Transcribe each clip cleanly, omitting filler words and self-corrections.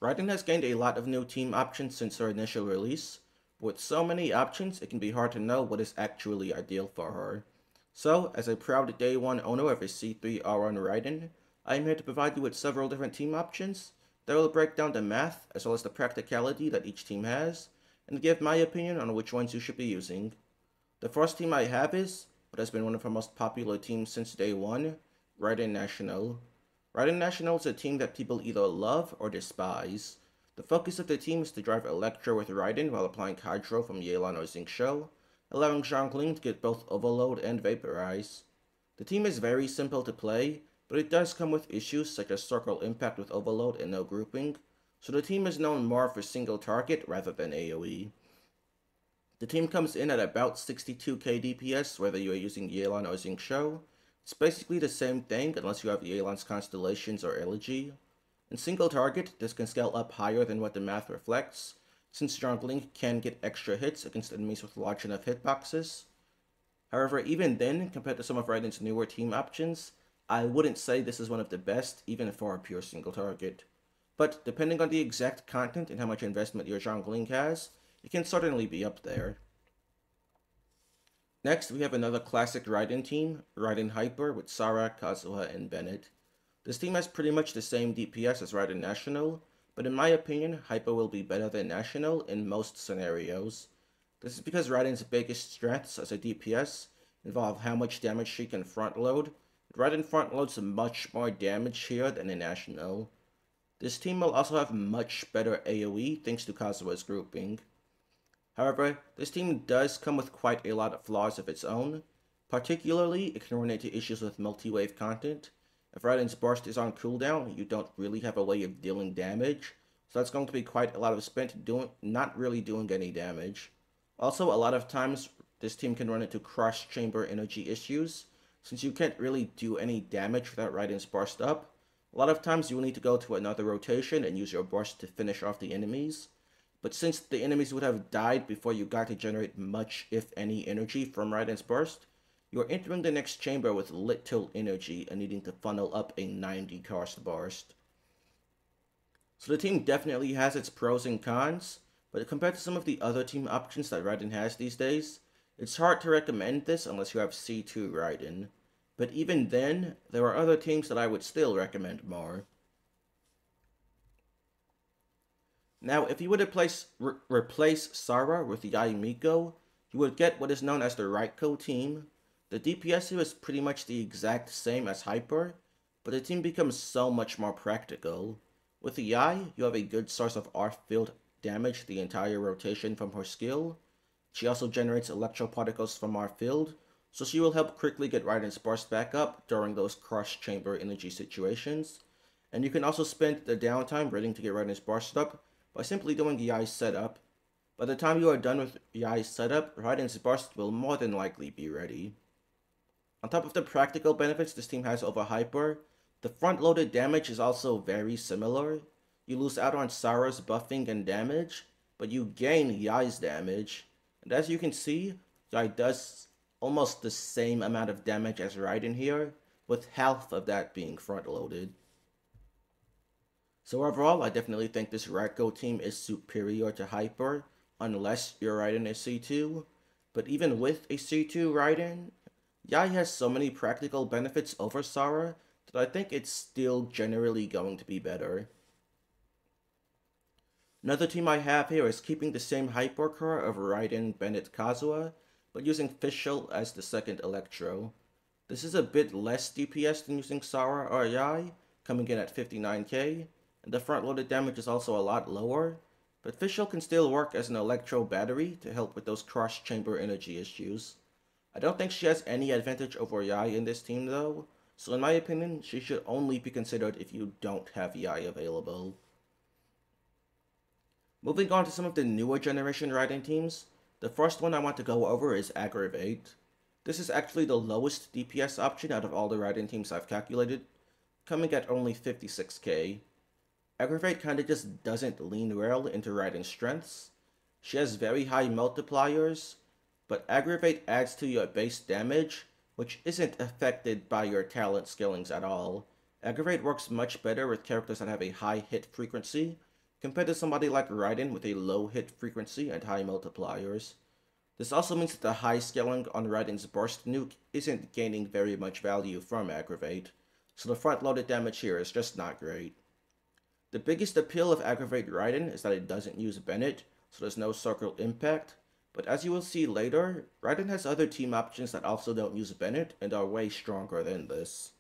Raiden has gained a lot of new team options since her initial release, but with so many options, it can be hard to know what is actually ideal for her. So, as a proud Day 1 owner of a C3 R1 Raiden, I am here to provide you with several different team options that will break down the math as well as the practicality that each team has, and give my opinion on which ones you should be using. The first team I have is, what has been one of our most popular teams since day one, Raiden National. Raiden National is a team that people either love or despise. The focus of the team is to drive Electro with Raiden while applying Hydro from Yelan or Xingqiu, allowing Zhongling to get both Overload and Vaporize. The team is very simple to play, but it does come with issues such as Circle Impact with Overload and no grouping, so the team is known more for single target rather than AoE. The team comes in at about 62k DPS whether you are using Yelan or Xingqiu. It's basically the same thing unless you have Yelan's Constellations or Elegy. In single target, this can scale up higher than what the math reflects, since Zhongling can get extra hits against enemies with large enough hitboxes. However, even then, compared to some of Raiden's newer team options, I wouldn't say this is one of the best, even for a pure single target. But depending on the exact content and how much investment your Zhongling has, it can certainly be up there. Next, we have another classic Raiden team, Raiden Hyper with Sara, Kazuha, and BENNETT. This team has pretty much the same DPS as Raiden National, but in my opinion, Hyper will be better than National in most scenarios. This is because Raiden's biggest strengths as a DPS involve how much damage she can front load. Raiden front loads much more damage here than in National. This team will also have much better AoE thanks to Kazuha's grouping. However, this team does come with quite a lot of flaws of its own. Particularly, it can run into issues with multi-wave content. If Raiden's burst is on cooldown, you don't really have a way of dealing damage, so that's going to be quite a lot of spent not really doing any damage. Also, a lot of times, this team can run into cross-chamber energy issues, since you can't really do any damage without Raiden's burst up. A lot of times you will need to go to another rotation and use your burst to finish off the enemies. But since the enemies would have died before you got to generate much, if any, energy from Raiden's burst, you're entering the next chamber with little energy and needing to funnel up a 90 cost burst. So the team definitely has its pros and cons, but compared to some of the other team options that Raiden has these days, it's hard to recommend this unless you have C2 Raiden. But even then, there are other teams that I would still recommend more. Now, if you would replace Sara with Yae Miko, you would get what is known as the Raiko team. The DPS here is pretty much the exact same as Hyper, but the team becomes so much more practical. With Yae, you have a good source of R-field damage the entire rotation from her skill. She also generates electroparticles from R-field, so she will help quickly get Raiden's burst back up during those cross-chamber energy situations. And you can also spend the downtime waiting to get Raiden's burst up by simply doing Yae's setup. By the time you are done with Yae's setup, Raiden's burst will more than likely be ready. On top of the practical benefits this team has over Hyper, the front-loaded damage is also very similar. You lose out on Sara's buffing and damage, but you gain Yae's damage. And as you can see, Yae does almost the same amount of damage as Raiden here, with half of that being front-loaded. So overall, I definitely think this Raiko team is superior to Hyper, unless your Raiden is C2. But even with a C2 Raiden, Yae has so many practical benefits over Sara that I think it's still generally going to be better. Another team I have here is keeping the same Hyper core of Raiden, BENNETT, Kazuha, but using Fischl as the second Electro. This is a bit less DPS than using Sara or Yae, coming in at 59k, and the front-loaded damage is also a lot lower, but Fischl can still work as an Electro battery to help with those cross-chamber energy issues. I don't think she has any advantage over Yae in this team though, so in my opinion, she should only be considered if you don't have Yae available. Moving on to some of the newer generation Raiden teams, the first one I want to go over is Aggravate. This is actually the lowest DPS option out of all the Raiden teams I've calculated, coming at only 56k. Aggravate kinda just doesn't lean well into Raiden's strengths. She has very high multipliers, but Aggravate adds to your base damage, which isn't affected by your talent skillings at all. Aggravate works much better with characters that have a high hit frequency, compared to somebody like Raiden with a low hit frequency and high multipliers. This also means that the high scaling on Raiden's burst nuke isn't gaining very much value from Aggravate, so the front-loaded damage here is just not great. The biggest appeal of Aggravate Raiden is that it doesn't use BENNETT, so there's no circle impact, but as you will see later, Raiden has other team options that also don't use BENNETT and are way stronger than this.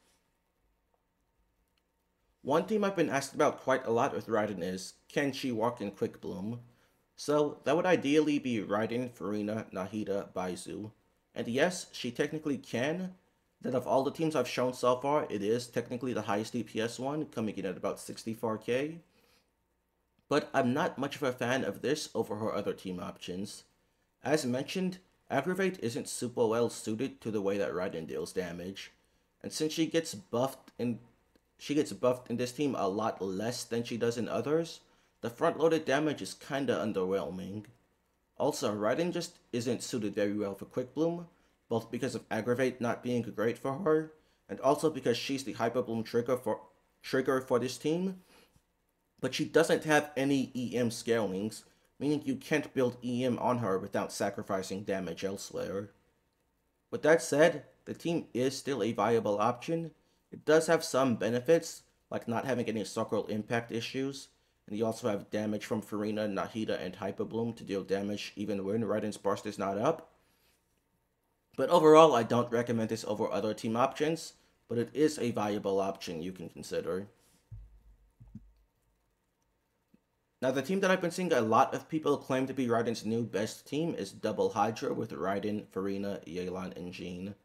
One team I've been asked about quite a lot with Raiden is, can she walk in quickbloom? So that would ideally be Raiden, Furina, Nahida, Baizu. And yes, she technically can. That of all the teams I've shown so far, it is technically the highest DPS one, coming in at about 64k. But I'm not much of a fan of this over her other team options. As mentioned, Aggravate isn't super well suited to the way that Raiden deals damage. And since she gets buffed in this team a lot less than she does in others, the front-loaded damage is kinda underwhelming. Also, Raiden just isn't suited very well for quickbloom, both because of Aggravate not being great for her, and also because she's the Hyperbloom trigger for this team, but she doesn't have any EM scalings, meaning you can't build EM on her without sacrificing damage elsewhere. With that said, the team is still a viable option. It does have some benefits, like not having any circle impact issues, and you also have damage from Furina, Nahida, and Hyperbloom to deal damage even when Raiden's burst is not up. But overall, I don't recommend this over other team options, but it is a viable option you can consider. Now, the team that I've been seeing a lot of people claim to be Raiden's new best team is Double Hydra with Raiden, Furina, Yelan, and Jean.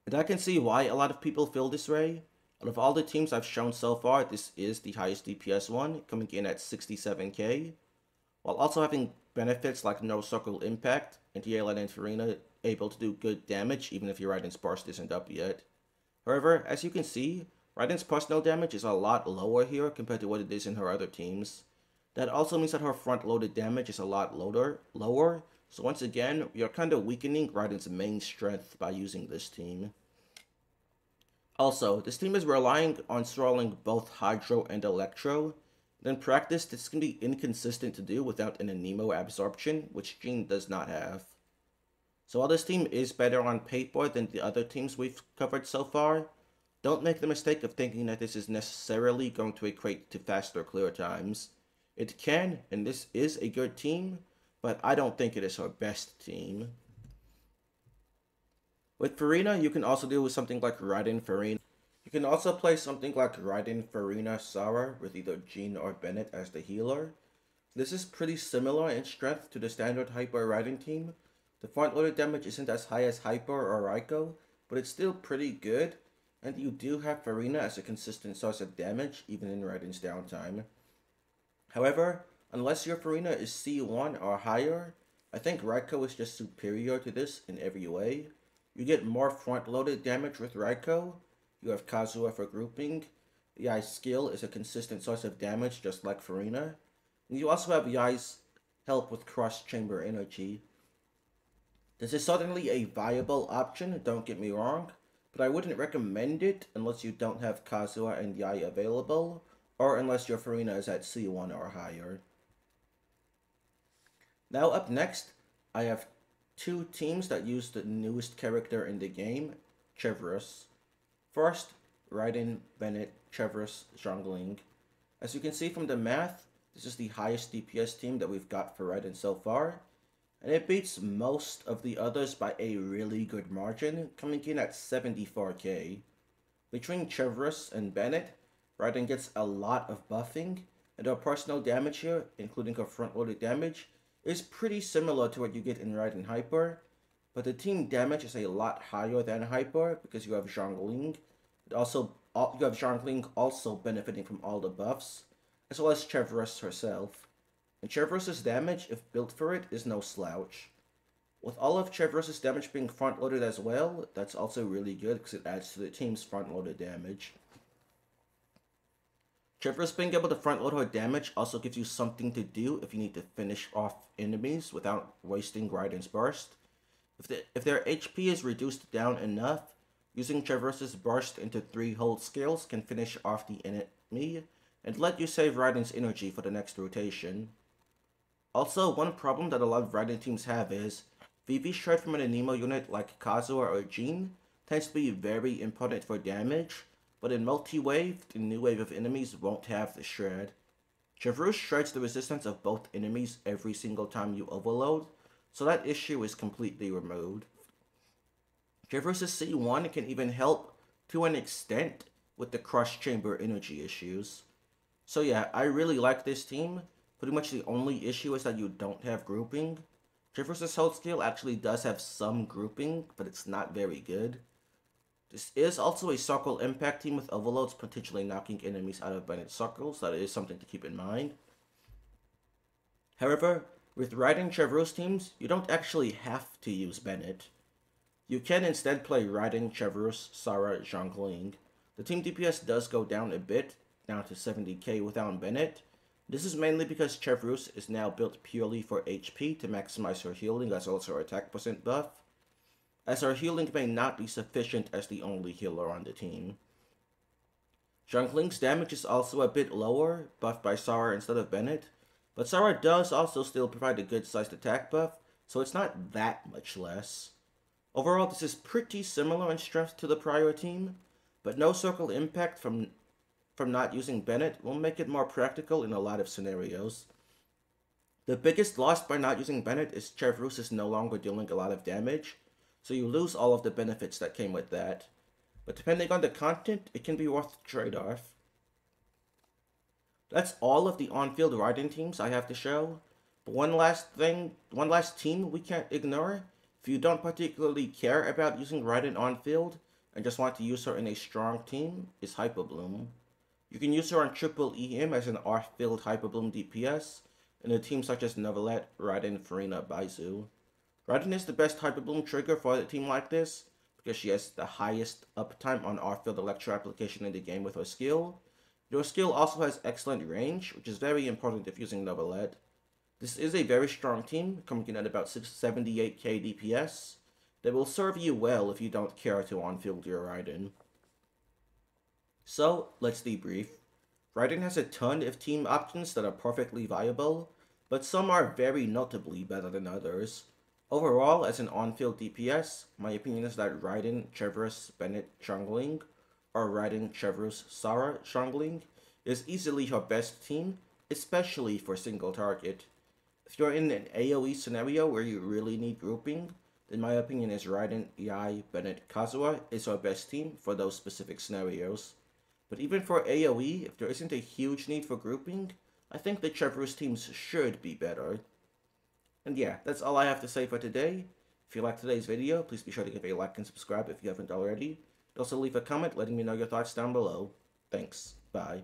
And I can see why a lot of people feel this way. Out of all the teams I've shown so far, this is the highest DPS one, coming in at 67k, while also having benefits like no circle impact, and Yelan and Furina able to do good damage even if your Raiden's burst isn't up yet. However, as you can see, Raiden's personal damage is a lot lower here compared to what it is in her other teams. That also means that her front-loaded damage is a lot lower, so once again, you're kind of weakening Raiden's main strength by using this team. Also, this team is relying on thralling both Hydro and Electro, and in practice, this can be inconsistent to do without an Anemo absorption, which Jean does not have. So while this team is better on paper than the other teams we've covered so far, don't make the mistake of thinking that this is necessarily going to equate to faster clear times. It can, and this is a good team, but I don't think it is her best team. With Furina, you can also do something like Raiden Furina. You can also play something like Raiden Furina Sara with either Jean or BENNETT as the healer. This is pretty similar in strength to the standard Hyper Raiden team. The front-loaded damage isn't as high as Hyper or Raiko, but it's still pretty good, and you do have Furina as a consistent source of damage, even in Raiden's downtime. However, unless your Furina is C1 or higher, I think Raiko is just superior to this in every way. You get more front-loaded damage with Raiko, you have Kazuha for grouping, Yai's skill is a consistent source of damage just like Furina, and you also have Yai's help with cross-chamber energy. This is certainly a viable option, don't get me wrong, but I wouldn't recommend it unless you don't have Kazuha and Yai available, or unless your Furina is at C1 or higher. Now up next, I have two teams that use the newest character in the game, Chevreuse. First, Raiden, BENNETT, Chevreuse, Zhongling. As you can see from the math, this is the highest DPS team that we've got for Raiden so far, and it beats most of the others by a really good margin, coming in at 74k. Between Chevreuse and BENNETT, Raiden gets a lot of buffing, and her personal damage here, including her front-loaded damage, is pretty similar to what you get in Raiden Hyper, but the team damage is a lot higher than Hyper because you have Zhongling. You have Zhongling also benefiting from all the buffs, as well as Chevreuse herself. And Chevreuse's damage, if built for it, is no slouch. With all of Chevreuse's damage being front-loaded as well, that's also really good because it adds to the team's front-loaded damage. Chevreuse being able to front-load her damage also gives you something to do if you need to finish off enemies without wasting Raiden's burst. If their HP is reduced down enough, using Chevreuse's burst into 3 hold scales can finish off the enemy and let you save Raiden's energy for the next rotation. Also, one problem that a lot of Raiden teams have is VV Shred from an Anemo unit like Kazuha or Jean tends to be very important for damage, but in multi-wave, the new wave of enemies won't have the Shred. Chevreuse shreds the resistance of both enemies every single time you overload, so that issue is completely removed. Chevreuse's C1 can even help to an extent with the crush chamber energy issues. So yeah, I really like this team. Pretty much the only issue is that you don't have grouping. Chevreuse's hold skill actually does have some grouping, but it's not very good. This is also a circle impact team with overloads potentially knocking enemies out of Bennett circles, so that is something to keep in mind. However, with Raiden Chevreuse teams, you don't actually have to use Bennett. You can instead play Raiden Chevreuse, Sarah, Zhongling. The team DPS does go down a bit, down to 70k without Bennett. This is mainly because Chevreuse is now built purely for HP to maximize her healing as well as her attack percent buff, as her healing may not be sufficient as the only healer on the team. Zhongling's damage is also a bit lower, buffed by Sarah instead of Bennett, but Sarah does also still provide a good sized attack buff, so it's not that much less. Overall, this is pretty similar in strength to the prior team, but no circle impact from not using Bennett will make it more practical in a lot of scenarios. The biggest loss by not using Bennett is Chevreuse is no longer dealing a lot of damage, so you lose all of the benefits that came with that. But depending on the content, it can be worth the trade-off. That's all of the on-field Raiden teams I have to show. But one last team we can't ignore. If you don't particularly care about using Raiden on-field and just want to use her in a strong team, is Hyperbloom. You can use her on triple EM as an off-field Hyperbloom DPS in a team such as BENNETT, Raiden, Furina, Baizu. Raiden is the best Hyperbloom trigger for a team like this because she has the highest uptime on off-field electro application in the game with her skill. Your skill also has excellent range, which is very important if using BENNETT. This is a very strong team, coming in at about 678k DPS, that will serve you well if you don't care to on-field your Raiden. So, let's debrief. Raiden has a ton of team options that are perfectly viable, but some are very notably better than others. Overall, as an on-field DPS, my opinion is that Raiden Chevreuse BENNETT Zhongling, or Raiden Chevreuse Sarah Zhongling, is easily her best team, especially for single target. If you're in an AoE scenario where you really need grouping, then my opinion is Raiden, Yai, BENNETT, Kazuha is her best team for those specific scenarios. But even for AoE, if there isn't a huge need for grouping, I think the Chevreuse teams should be better. And yeah, that's all I have to say for today. If you liked today's video, please be sure to give a like and subscribe if you haven't already. Also leave a comment letting me know your thoughts down below. Thanks. Bye.